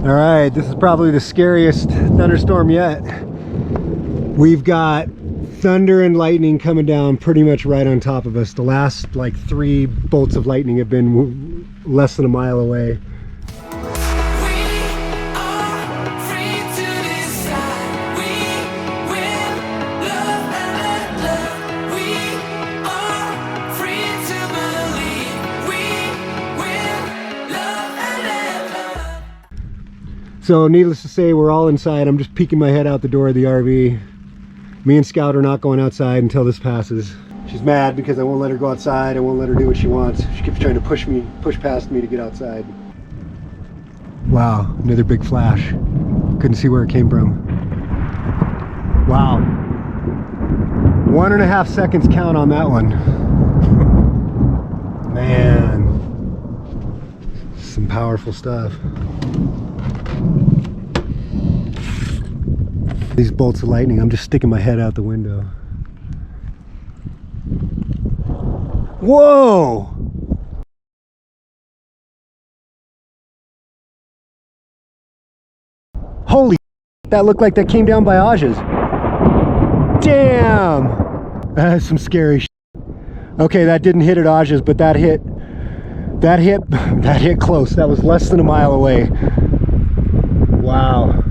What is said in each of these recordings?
All right, this is probably the scariest thunderstorm yet. We've got thunder and lightning coming down pretty much right on top of us. The last like 3 bolts of lightning have been less than a mile away. So needless to say, we're all inside. I'm just peeking my head out the door of the RV. Me and Scout are not going outside until this passes. She's mad because I won't let her go outside. I won't let her do what she wants. She keeps trying to push past me to get outside. Wow, another big flash. Couldn't see where it came from. Wow. 1.5 seconds count on that one. Man. Some powerful stuff. These bolts of lightning, I'm just sticking my head out the window. Whoa! Holy, that looked like that came down by Aja's. Damn! That's some scary shit. Okay, that didn't hit at Aja's, but that hit close. That was less than a mile away. Wow.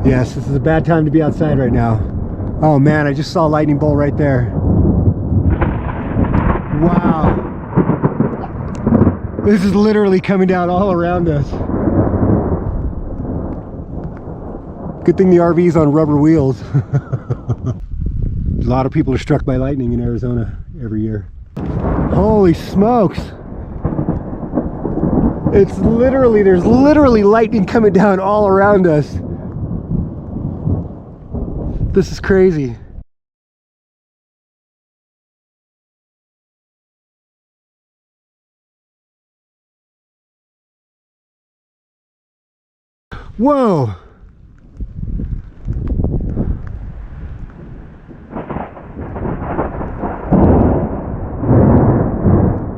Yes, this is a bad time to be outside right now. Oh man, I just saw a lightning bolt right there. Wow. This is literally coming down all around us. Good thing the RV's on rubber wheels. A lot of people are struck by lightning in Arizona every year. Holy smokes. There's literally lightning coming down all around us. This is crazy. Whoa!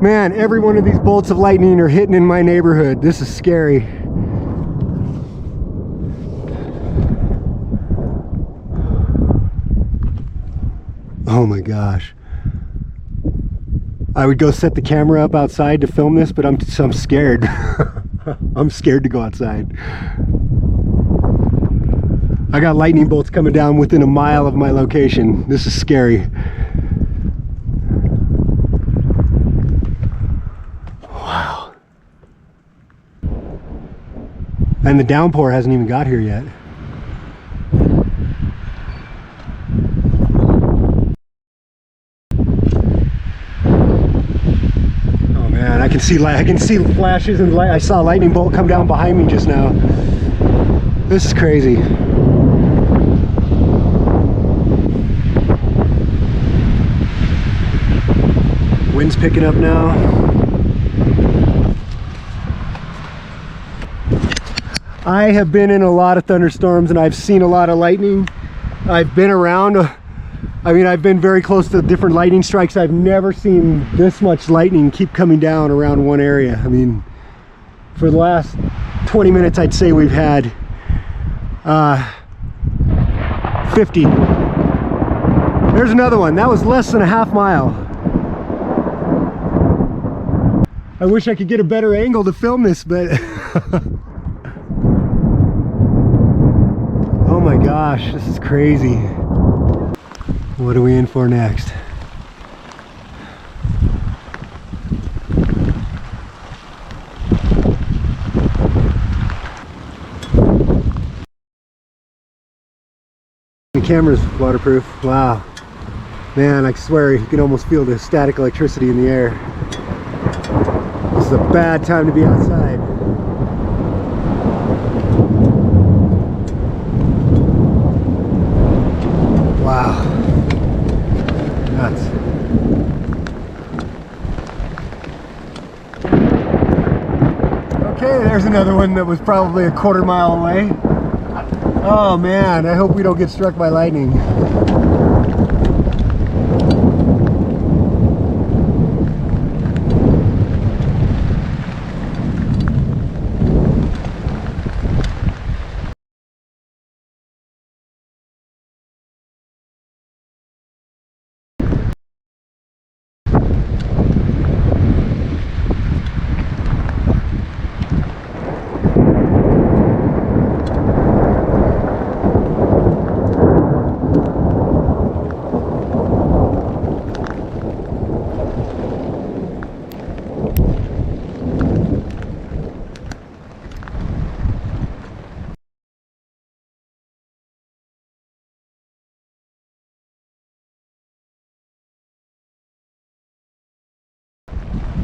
Man, every one of these bolts of lightning are hitting in my neighborhood. This is scary. Oh my gosh. I would go set the camera up outside to film this, but I'm scared. I'm scared to go outside. I got lightning bolts coming down within a mile of my location. This is scary. Wow. And the downpour hasn't even got here yet. I can see flashes and light. I saw a lightning bolt come down behind me just now. This is crazy. Wind's picking up now. I have been in a lot of thunderstorms and I've seen a lot of lightning. I've been around. I've been very close to different lightning strikes. I've never seen this much lightning keep coming down around one area. I mean, for the last 20 minutes, I'd say we've had 50. There's another one. That was less than a half mile. I wish I could get a better angle to film this, but oh my gosh, this is crazy. What are we in for next? The camera's waterproof. Wow. Man, I swear you can almost feel the static electricity in the air. This is a bad time to be outside. Wow. Nuts. Okay, there's another one that was probably a quarter mile away. Oh man, I hope we don't get struck by lightning.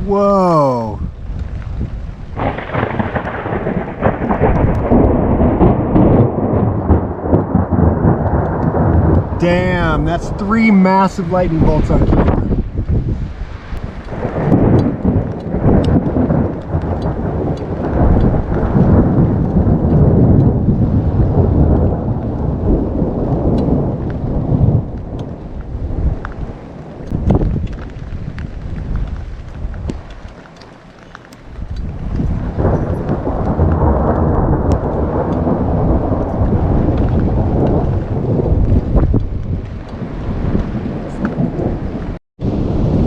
Whoa. Damn, that's 3 massive lightning bolts on camera.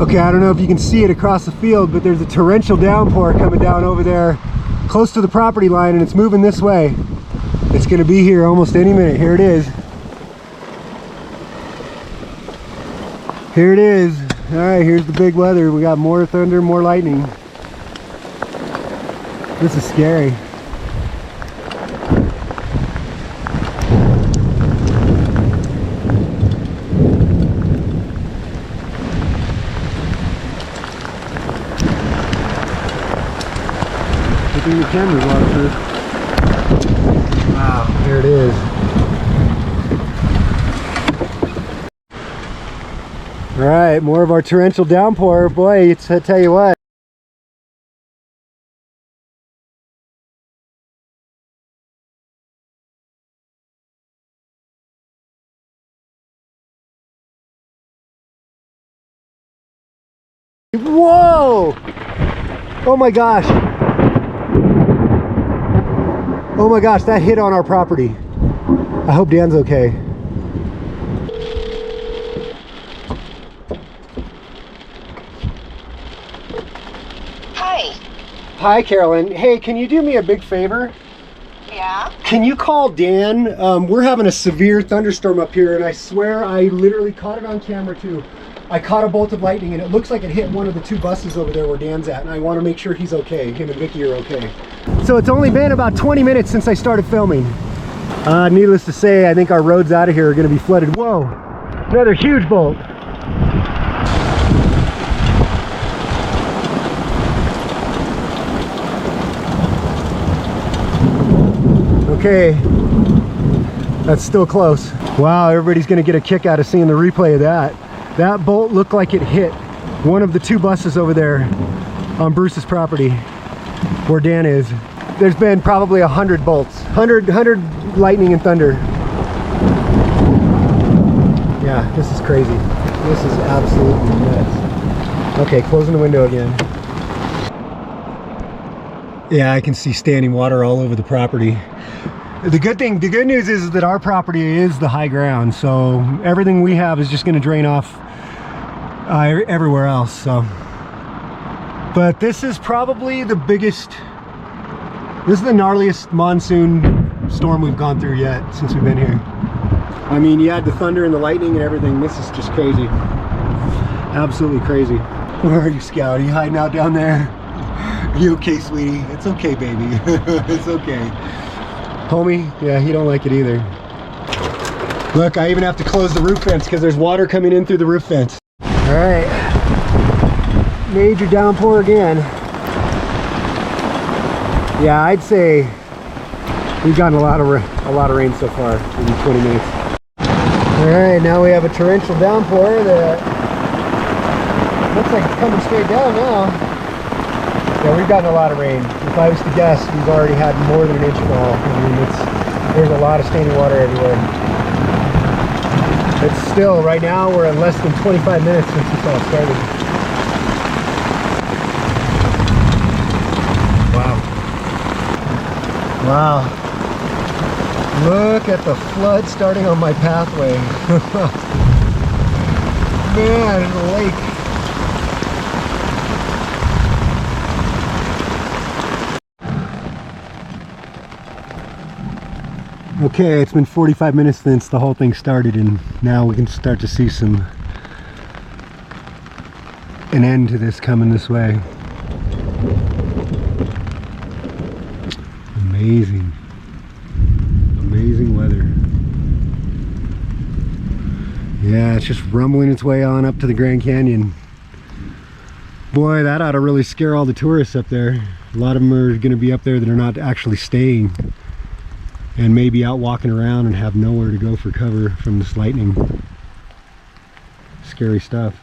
Okay, I don't know if you can see it across the field, but there's a torrential downpour coming down over there close to the property line, and it's moving this way. It's going to be here almost any minute. Here it is. Here it is. All right, here's the big weather. We got more thunder, more lightning. This is scary. The camera's waterproof. Wow, there it is. All right, more of our torrential downpour. Boy, it's, I tell you what. Whoa! Oh my gosh. Oh my gosh, that hit on our property. I hope Dan's okay. Hi. Hi, Carolyn. Hey, can you do me a big favor? Yeah? Can you call Dan? We're having a severe thunderstorm up here, and I swear I literally caught it on camera too. I caught a bolt of lightning, and it looks like it hit one of the 2 buses over there where Dan's at, and I want to make sure he's okay. Him and Vicky are okay. So it's only been about 20 minutes since I started filming. Needless to say, I think our roads out of here are going to be flooded. Whoa, another huge bolt. Okay, that's still close. Wow, everybody's going to get a kick out of seeing the replay of that. That bolt looked like it hit one of the 2 buses over there on Bruce's property where Dan is. There's been probably 100 bolts, 100 lightning and thunder. Yeah, this is crazy. This is absolutely nuts. Okay, closing the window again. Yeah, I can see standing water all over the property. The good news is that our property is the high ground, so everything we have is just going to drain off everywhere else. So, but this is probably the biggest. This is the gnarliest monsoon storm we've gone through yet since we've been here. I mean, you had the thunder and the lightning and everything. This is just crazy, absolutely crazy. Where are you, Scout? Are you hiding out down there? Are you okay, sweetie? It's okay, baby. It's okay. Homie, yeah, he don't like it either. Look, I even have to close the roof fence because there's water coming in through the roof fence. All right, major downpour again. Yeah, I'd say we've gotten a lot of rain so far in 20 minutes. All right, now we have a torrential downpour that looks like it's coming straight down now. Yeah, we've gotten a lot of rain. If I was to guess, we've already had more than an inch fall. I mean, there's a lot of standing water everywhere. It's still, right now, we're in less than 25 minutes since this all started. Wow. Wow. Look at the flood starting on my pathway. Man, the lake. Okay, it's been 45 minutes since the whole thing started, and now we can start to see an end to this coming this way. Amazing. Amazing weather. Yeah, it's just rumbling its way on up to the Grand Canyon. Boy, that ought to really scare all the tourists up there. A lot of them are going to be up there that are not actually staying, and maybe out walking around and have nowhere to go for cover from this lightning. Scary stuff.